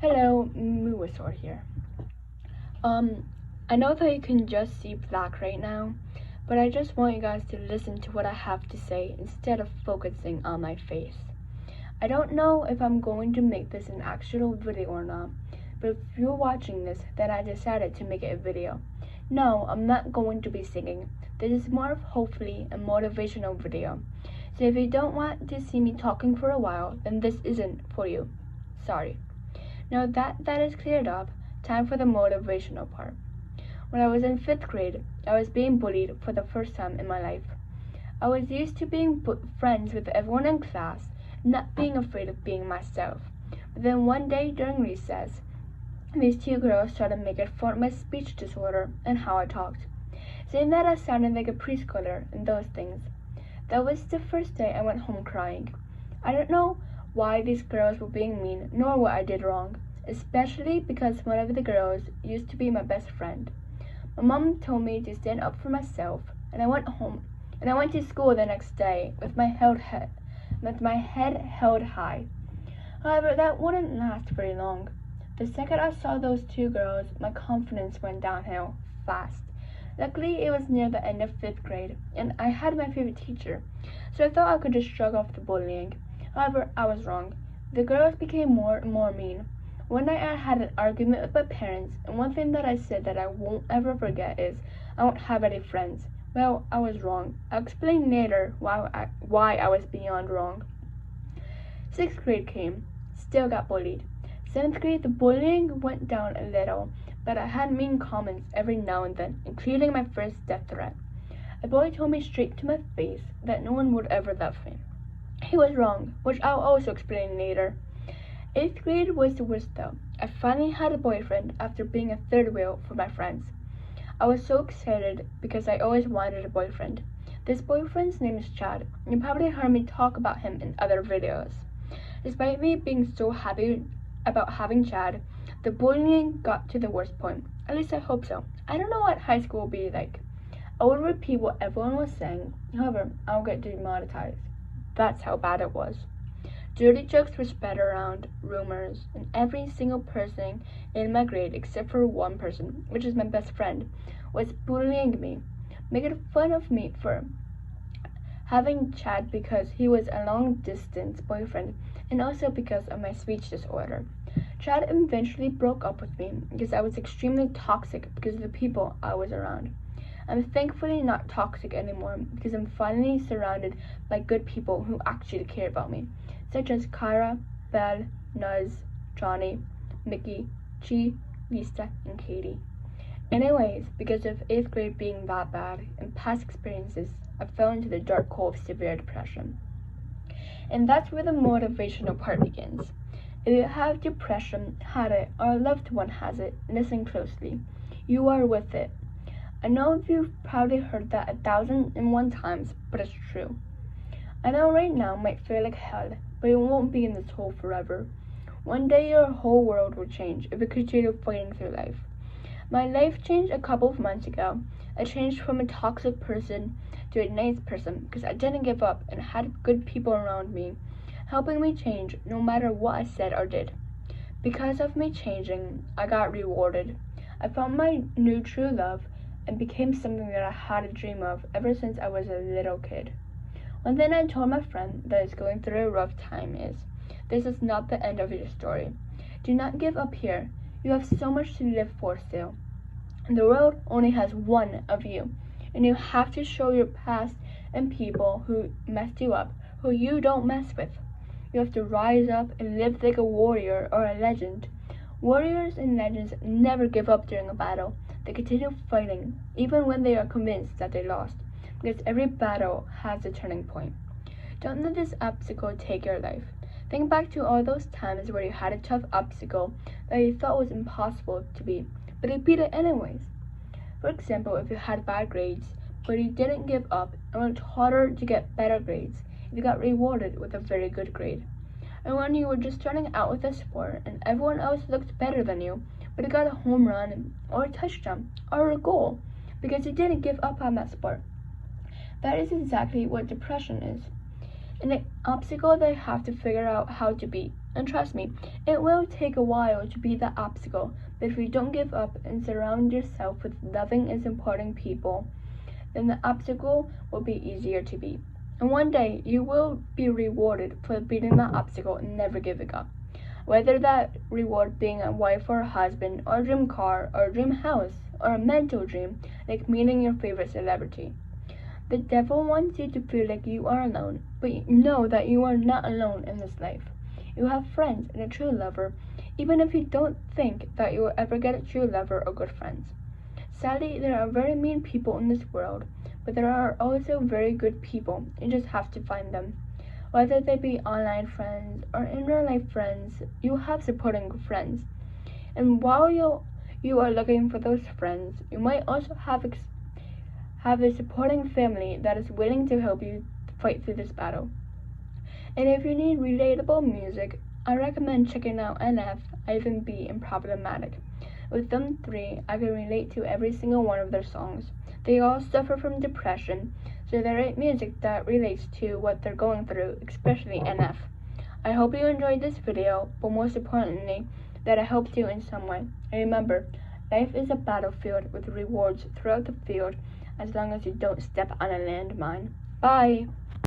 Hello, Motivational here. I know that you can just see black right now, but I just want you guys to listen to what I have to say instead of focusing on my face. I don't know if I'm going to make this an actual video or not, but if you're watching this, then I decided to make it a video. No, I'm not going to be singing. This is more of hopefully a motivational video. So if you don't want to see me talking for a while, then this isn't for you. Sorry. Now that is cleared up, time for the motivational part. When I was in 5th grade, I was being bullied for the first time in my life. I was used to being friends with everyone in class, not being afraid of being myself. But then one day during recess, these two girls started making fun of my speech disorder and how I talked, saying that I sounded like a preschooler and those things. That was the first day I went home crying. I don't know why these girls were being mean, nor what I did wrong, especially because one of the girls used to be my best friend. My mom told me to stand up for myself, and I went home, and I went to school the next day with my head held high. However, that wouldn't last very long. The second I saw those two girls, my confidence went downhill fast. Luckily, it was near the end of 5th grade, and I had my favorite teacher, so I thought I could just shrug off the bullying. However, I was wrong. The girls became more and more mean. One night I had an argument with my parents, and one thing that I said that I won't ever forget is, I won't have any friends. Well, I was wrong. I'll explain later why I was beyond wrong. 6th grade came. Still got bullied. 7th grade, the bullying went down a little, but I had mean comments every now and then, including my first death threat. A boy told me straight to my face that no one would ever love me. He was wrong, which I'll also explain later. 8th grade was the worst though. I finally had a boyfriend after being a third wheel for my friends. I was so excited because I always wanted a boyfriend. This boyfriend's name is Chad. You probably heard me talk about him in other videos. Despite me being so happy about having Chad, the bullying got to the worst point. At least I hope so. I don't know what high school will be like. I would repeat what everyone was saying, however, I'll get demonetized. That's how bad it was. Dirty jokes were spread around, rumors, and every single person in my grade except for one person, which is my best friend, was bullying me, making fun of me for having Chad because he was a long-distance boyfriend and also because of my speech disorder. Chad eventually broke up with me because I was extremely toxic because of the people I was around. I'm thankfully not toxic anymore because I'm finally surrounded by good people who actually care about me, such as Kyra, Belle, Nuz, Johnny, Mickey, Chi, Lisa, and Katie. Anyways, because of 8th grade being that bad and past experiences, I fell into the dark hole of severe depression. And that's where the motivational part begins. If you have depression, had it, or a loved one has it, listen closely. You are with it. I know you've probably heard that 1,001 times, but it's true. I know right now might feel like hell, but you won't be in this hole forever. One day your whole world will change if you continue fighting through life. My life changed a couple of months ago. I changed from a toxic person to a nice person because I didn't give up and had good people around me, helping me change no matter what I said or did. Because of me changing, I got rewarded. I found my new true love and became something that I had a dream of ever since I was a little kid. One thing I told my friend that is going through a rough time is, this is not the end of your story. Do not give up here. You have so much to live for still. The world only has one of you, and you have to show your past and people who messed you up, who you don't mess with. You have to rise up and live like a warrior or a legend. Warriors and legends never give up during a battle. They continue fighting, even when they are convinced that they lost, because every battle has a turning point. Don't let this obstacle take your life. Think back to all those times where you had a tough obstacle that you thought was impossible to beat, but you beat it anyways. For example, if you had bad grades, but you didn't give up and worked harder to get better grades, you got rewarded with a very good grade. And when you were just starting out with a sport and everyone else looked better than you, but you got a home run or a touchdown or a goal because you didn't give up on that sport. That is exactly what depression is. an obstacle they have to figure out how to beat. And trust me, it will take a while to beat that obstacle, but if you don't give up and surround yourself with loving and supporting people, then the obstacle will be easier to beat. And one day you will be rewarded for beating that obstacle and never giving up. Whether that reward being a wife or a husband, or a dream car, or a dream house, or a mental dream like meeting your favorite celebrity. The devil wants you to feel like you are alone, but you know that you are not alone in this life. You have friends and a true lover, even if you don't think that you will ever get a true lover or good friends. Sadly, there are very mean people in this world, but there are also very good people. You just have to find them. Whether they be online friends or in real life friends, you have supporting friends. And while you are looking for those friends, you might also have a supporting family that is willing to help you fight through this battle. And if you need relatable music, I recommend checking out NF, Ivan B, and Problematic. With them three, I can relate to every single one of their songs. They all suffer from depression, so they write music that relates to what they're going through, especially NF. I hope you enjoyed this video, but most importantly, that it helped you in some way. And remember, life is a battlefield with rewards throughout the field as long as you don't step on a landmine. Bye!